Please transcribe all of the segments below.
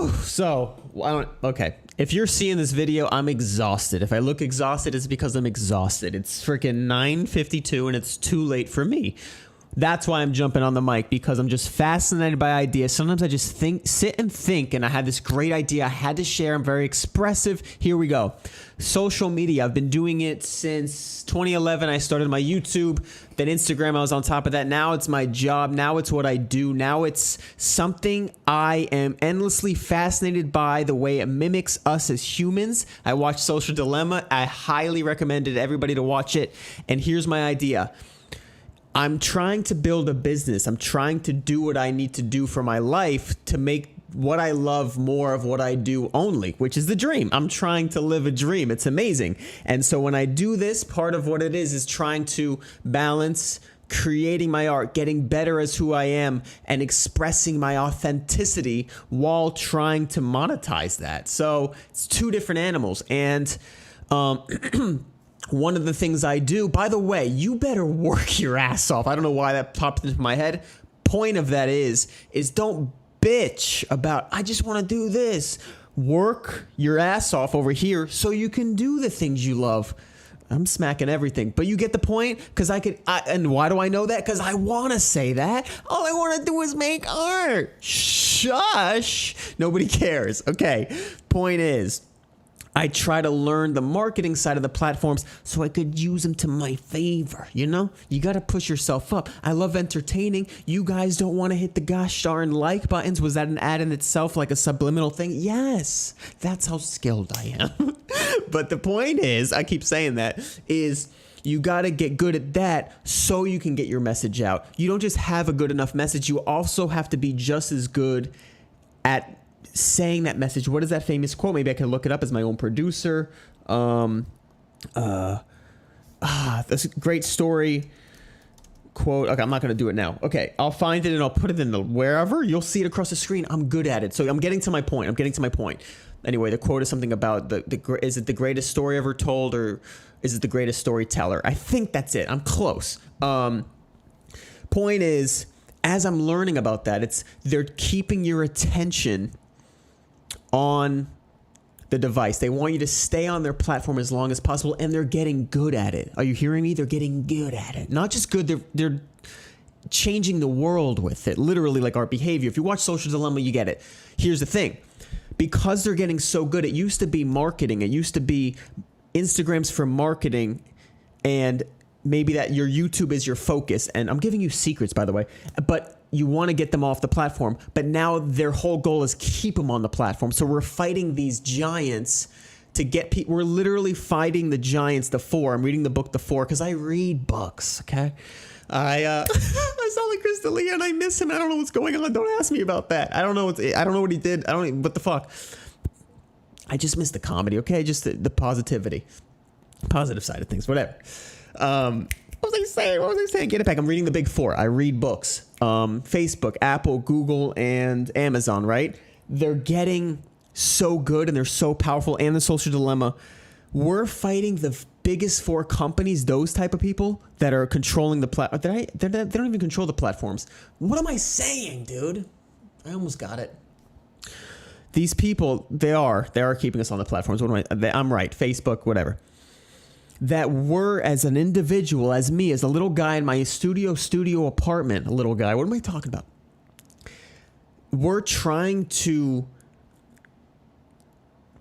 Okay. If you're seeing this video, I'm exhausted. If I look exhausted, it's because I'm exhausted. It's freaking 9:52 and it's too late for me. That's why I'm jumping on the mic, because I'm just fascinated by ideas. Sometimes I just sit and think, and I had this great idea I had to share. I'm very expressive. Here we go. Social media. I've been doing it since 2011. I started my YouTube, then Instagram. I was on top of that. Now it's my job. Now it's what I do. Now it's something I am endlessly fascinated by, the way it mimics us as humans. I watched Social Dilemma. I highly recommended everybody to watch it. And here's my idea. I'm trying to build a business. I'm trying to do what I need to do for my life to make what I love more of what I do only, which is the dream. I'm trying to live a dream. It's amazing. And so when I do this, part of what it is trying to balance creating my art, getting better as who I am, and expressing my authenticity while trying to monetize that. So it's two different animals. And one of the things I do, by the way, you better work your ass off. I don't know why that popped into my head. Point of that is don't bitch about, I just want to do this. Work your ass off over here so you can do the things you love. I'm smacking everything, but you get the point? Because and why do I know that? Because I want to say that. All I want to do is make art. Shush. Nobody cares. Okay. Point is, I try to learn the marketing side of the platforms so I could use them to my favor. You know, you got to push yourself up. I love entertaining. You guys don't want to hit the gosh darn like buttons. Was that an ad in itself, like a subliminal thing? Yes, that's how skilled I am. But the point is, I keep saying that, is you got to get good at that so you can get your message out. You don't just have a good enough message. You also have to be just as good at saying that message. What is that famous quote? Maybe I can look it up as my own producer. This great story quote. Okay, I'm not going to do it now. Okay, I'll find it and I'll put it in the wherever. You'll see it across the screen. I'm good at it. So I'm getting to my point. Anyway, the quote is something about is it the greatest story ever told, or is it the greatest storyteller? I think that's it. I'm close. Point is, as I'm learning about that, they're keeping your attention on the device. They want you to stay on their platform as long as possible, and they're getting good at it. Are you hearing me? They're getting good at it. Not just good, they're changing the world with it, literally, like our behavior. If you watch Social Dilemma, you get it. Here's the thing. Because they're getting so good, it used to be marketing. It used to be Instagram's for marketing, and maybe that your YouTube is your focus. And I'm giving you secrets, by the way, but you want to get them off the platform. But now their whole goal is keep them on the platform. So we're fighting these giants to get people. We're literally fighting the giants, the four. I'm reading the book, The Four, because I read books, okay? I saw like Chris D'Elia and I miss him. I don't know what's going on. Don't ask me about that. I don't know what he did. What the fuck? I just miss the comedy, okay? Just the positivity, positive side of things, whatever. What was I saying? Get it back. I'm reading the Big Four. I read books. Facebook, Apple, Google, and Amazon, right? They're getting so good and they're so powerful. And the Social Dilemma. We're fighting the biggest four companies, those type of people that are controlling the platform. They don't even control the platforms. What am I saying, dude? I almost got it. These people, they are keeping us on the platforms. I'm right. Facebook, whatever. That we're, as an individual, as me, as a little guy in my studio apartment, a little guy. What am I talking about? We're trying to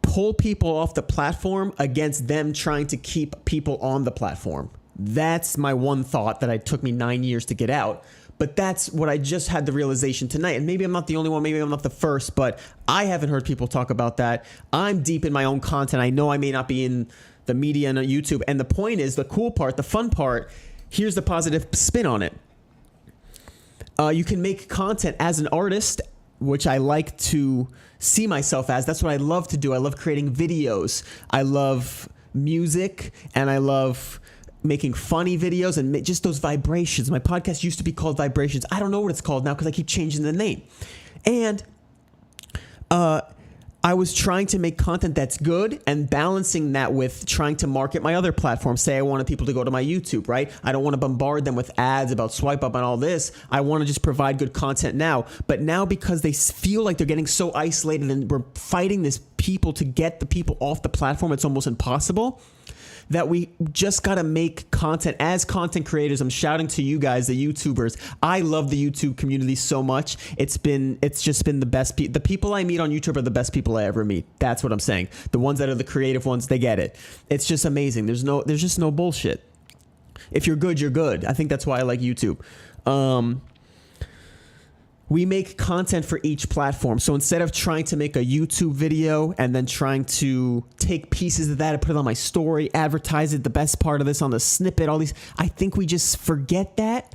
pull people off the platform against them trying to keep people on the platform. That's my one thought that took me 9 years to get out. But that's what I just had the realization tonight. And maybe I'm not the only one. Maybe I'm not the first. But I haven't heard people talk about that. I'm deep in my own content. I know I may not be in the media and YouTube. And the point is, the cool part, the fun part, here's the positive spin on it. You can make content as an artist, which I like to see myself as. That's what I love to do. I love creating videos. I love music, and I love making funny videos and just those vibrations. My podcast used to be called Vibrations. I don't know what it's called now because I keep changing the name. And I I was trying to make content that's good and balancing that with trying to market my other platforms. Say I wanted people to go to my YouTube, right? I don't want to bombard them with ads about swipe up and all this. I want to just provide good content now. But now because they feel like they're getting so isolated and we're fighting this people to get the people off the platform, it's almost impossible. That we just got to make content as content creators. I'm shouting to you guys, the YouTubers. I love the YouTube community so much. It's just been the best. The people I meet on YouTube are the best people I ever meet. That's what I'm saying. The ones that are the creative ones, they get it. It's just amazing. There's just no bullshit. If you're good, you're good. I think that's why I like YouTube. We make content for each platform. So instead of trying to make a YouTube video and then trying to take pieces of that and put it on my story, advertise it, the best part of this on the snippet, all these, I think we just forget that.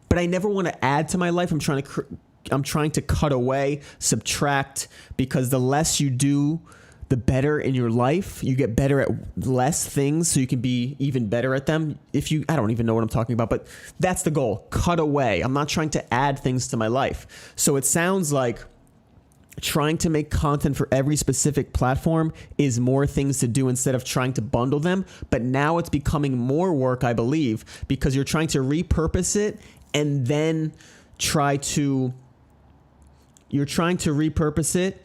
But I never want to add to my life. I'm trying to cut away, subtract, because the less you do, the better in your life. You get better at less things so you can be even better at them. I don't even know what I'm talking about, but that's the goal. Cut away. I'm not trying to add things to my life. So it sounds like trying to make content for every specific platform is more things to do instead of trying to bundle them. But now it's becoming more work, I believe, because you're trying to repurpose it and then trying to repurpose it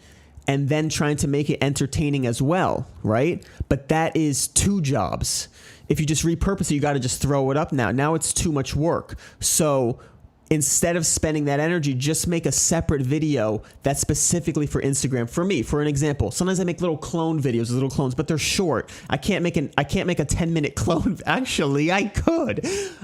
and then trying to make it entertaining as well, right? But that is two jobs. If you just repurpose it, you got to just throw it up now. Now it's too much work. So instead of spending that energy, just make a separate video that's specifically for Instagram. For me, for an example, sometimes I make little clone videos, little clones, but they're short. I can't make a 10-minute clone. Actually, I could.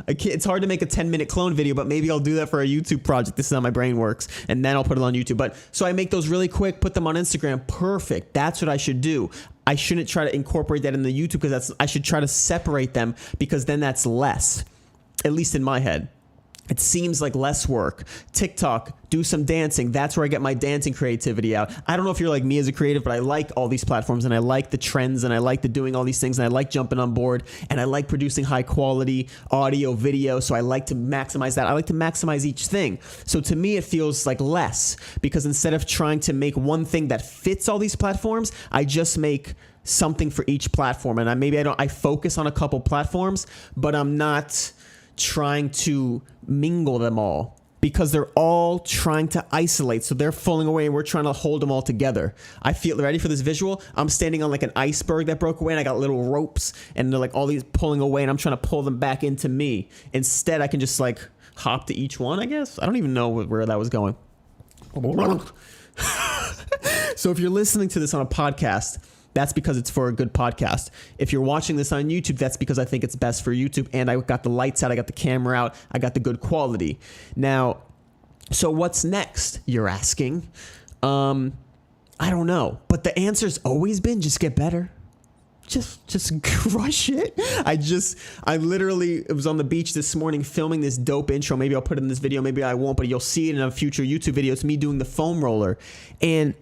It's hard to make a 10-minute clone video, but maybe I'll do that for a YouTube project. This is how my brain works, and then I'll put it on YouTube. But so I make those really quick, put them on Instagram. Perfect. That's what I should do. I shouldn't try to incorporate that in the YouTube because I should try to separate them because then that's less, at least in my head. It seems like less work. TikTok, do some dancing. That's where I get my dancing creativity out. I don't know if you're like me as a creative, but I like all these platforms and I like the trends and I like doing all these things and I like jumping on board and I like producing high quality audio, video. So I like to maximize that. I like to maximize each thing. So to me, it feels like less because instead of trying to make one thing that fits all these platforms, I just make something for each platform. And I focus on a couple platforms, but I'm not trying to mingle them all because they're all trying to isolate. So they're falling away and we're trying to hold them all together. I feel ready for this visual. I'm standing on like an iceberg that broke away and I got little ropes and they're like all these pulling away and I'm trying to pull them back into me. Instead, I can just like hop to each one, I guess. I don't even know where that was going. So if you're listening to this on a podcast, that's because it's for a good podcast. If you're watching this on YouTube, that's because I think it's best for YouTube. And I got the lights out, I got the camera out, I got the good quality. Now, so what's next, you're asking? I don't know. But the answer's always been just get better. Just crush it. I literally was on the beach this morning filming this dope intro. Maybe I'll put it in this video, maybe I won't, but you'll see it in a future YouTube video. It's me doing the foam roller. And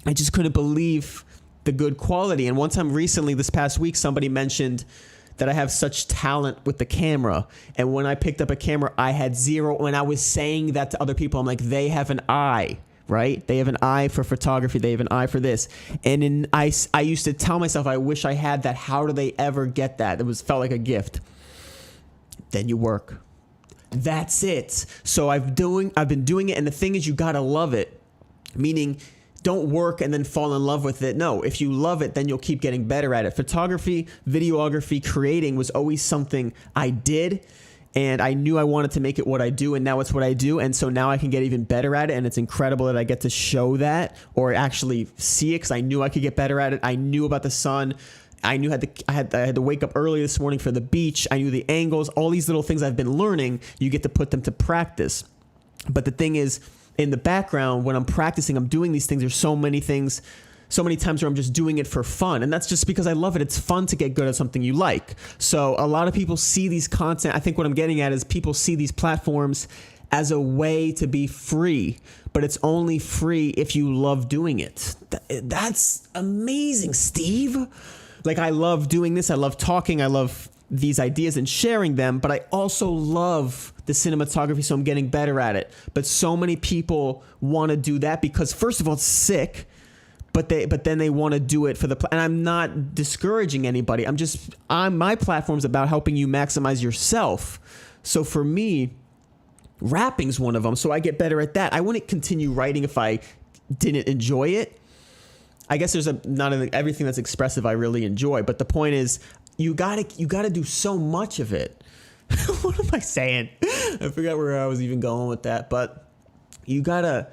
I just couldn't believe the good quality. And one time recently, this past week, somebody mentioned that I have such talent with the camera. And when I picked up a camera, I had zero. When I was saying that to other people, I'm like, they have an eye, right? They have an eye for photography. They have an eye for this. And I used to tell myself, I wish I had that. How do they ever get that? Felt like a gift. Then you work. That's it. So I've been doing it. And the thing is, you got to love it. Meaning, don't work and then fall in love with it. No, if you love it, then you'll keep getting better at it. Photography, videography, creating was always something I did. And I knew I wanted to make it what I do. And now it's what I do. And so now I can get even better at it. And it's incredible that I get to show that or actually see it because I knew I could get better at it. I knew about the sun. I knew I had to wake up early this morning for the beach. I knew the angles, all these little things I've been learning. You get to put them to practice. But the thing is, in the background, when I'm practicing, I'm doing these things. There's so many things, so many times where I'm just doing it for fun. And that's just because I love it. It's fun to get good at something you like. So a lot of people see these content. I think what I'm getting at is people see these platforms as a way to be free, but it's only free if you love doing it. That's amazing, Steve. Like I love doing this. I love talking. I love these ideas and sharing them, but I also love the cinematography, so I'm getting better at it. But so many people want to do that because, first of all, it's sick, but then they want to do it for and I'm not discouraging anybody. My platform's about helping you maximize yourself. So for me, rapping's one of them. So I get better at that. I wouldn't continue writing if I didn't enjoy it. I guess there's not everything that's expressive I really enjoy, but the point is you gotta do so much of it. What am I saying? I forgot where I was even going with that, but you gotta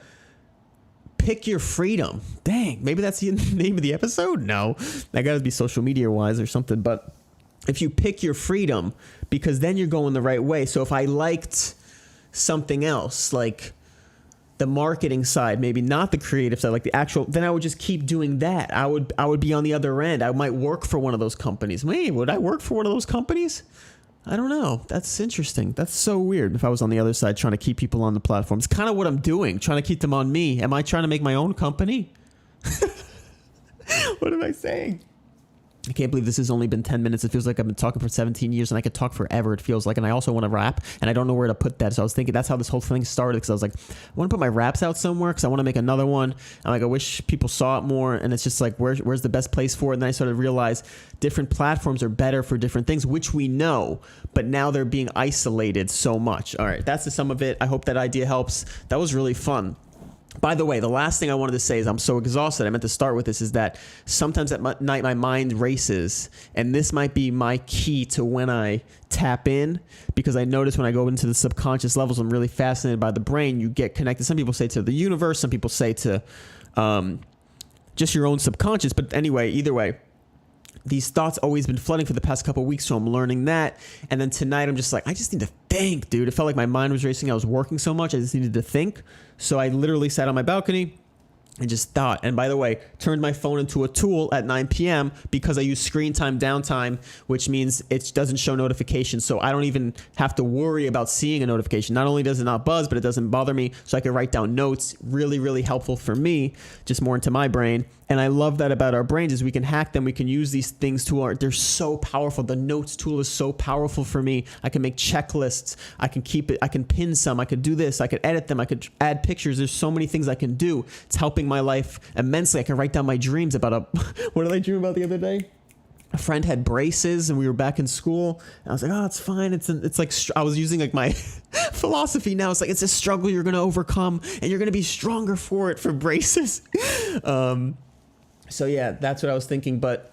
pick your freedom. Dang, maybe that's the name of the episode? No, that gotta be social media wise or something. But if you pick your freedom, because then you're going the right way. So if I liked something else, like the marketing side, maybe not the creative side, like the actual, then I would just keep doing that. I would be on the other end. I might work for one of those companies. Wait, would I work for one of those companies? I don't know. That's interesting. That's so weird. If I was on the other side trying to keep people on the platform, it's kind of what I'm doing, trying to keep them on me. Am I trying to make my own company? What am I saying? I can't believe this has only been 10 minutes. It feels like I've been talking for 17 years and I could talk forever, it feels like. And I also want to rap and I don't know where to put that. So I was thinking that's how this whole thing started, because I was like, I want to put my raps out somewhere because I want to make another one. And like, I wish people saw it more. And it's just like, where's the best place for it? And then I started to realize different platforms are better for different things, which we know, but now they're being isolated so much. All right, that's the sum of it. I hope that idea helps. That was really fun. By the way, the last thing I wanted to say is I'm so exhausted. I meant to start with this, is that sometimes at night my mind races, and this might be my key to when I tap in, because I notice when I go into the subconscious levels, I'm really fascinated by the brain. You get connected. Some people say to the universe. Some people say to just your own subconscious. But anyway, either way, these thoughts always been flooding for the past couple of weeks, so I'm learning that. And then tonight I'm just like, I just need to think, dude. It felt like my mind was racing. I was working so much. I just needed to think. So I literally sat on my balcony and just thought. And by the way, turned my phone into a tool at 9 p.m. because I use screen time downtime, which means it doesn't show notifications. So I don't even have to worry about seeing a notification. Not only does it not buzz, but it doesn't bother me. So I can write down notes. Really, really helpful for me, just more into my brain. And I love that about our brains, is we can hack them. We can use these things they're so powerful. The notes tool is so powerful for me. I can make checklists. I can keep it. I can pin some. I could do this. I could edit them. I could add pictures. There's so many things I can do. It's helping my life immensely. I can write down my dreams about what did I dream about the other day? A friend had braces and we were back in school. And I was like, oh, it's fine. It's like, I was using like my philosophy now. It's like, it's a struggle you're going to overcome and you're going to be stronger for it, for braces. So yeah, that's what I was thinking. But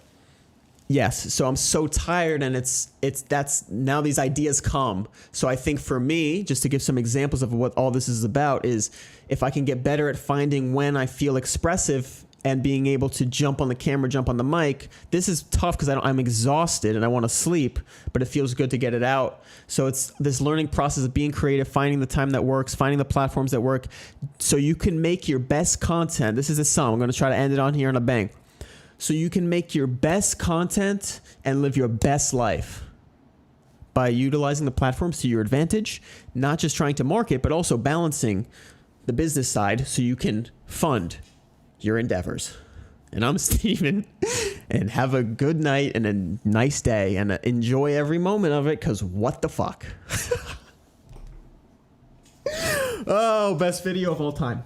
yes, so I'm so tired, and that's now these ideas come. So I think for me, just to give some examples of what all this is about, is if I can get better at finding when I feel expressive and being able to jump on the camera, jump on the mic. This is tough because I'm exhausted and I want to sleep, but it feels good to get it out. So it's this learning process of being creative, finding the time that works, finding the platforms that work, so you can make your best content. This is a song. I'm going to try to end it on here on a bang. So you can make your best content and live your best life by utilizing the platforms to your advantage, not just trying to market, but also balancing the business side so you can fund your endeavors. And I'm Steven, and have a good night and a nice day, and enjoy every moment of it, because what the fuck? Oh, best video of all time.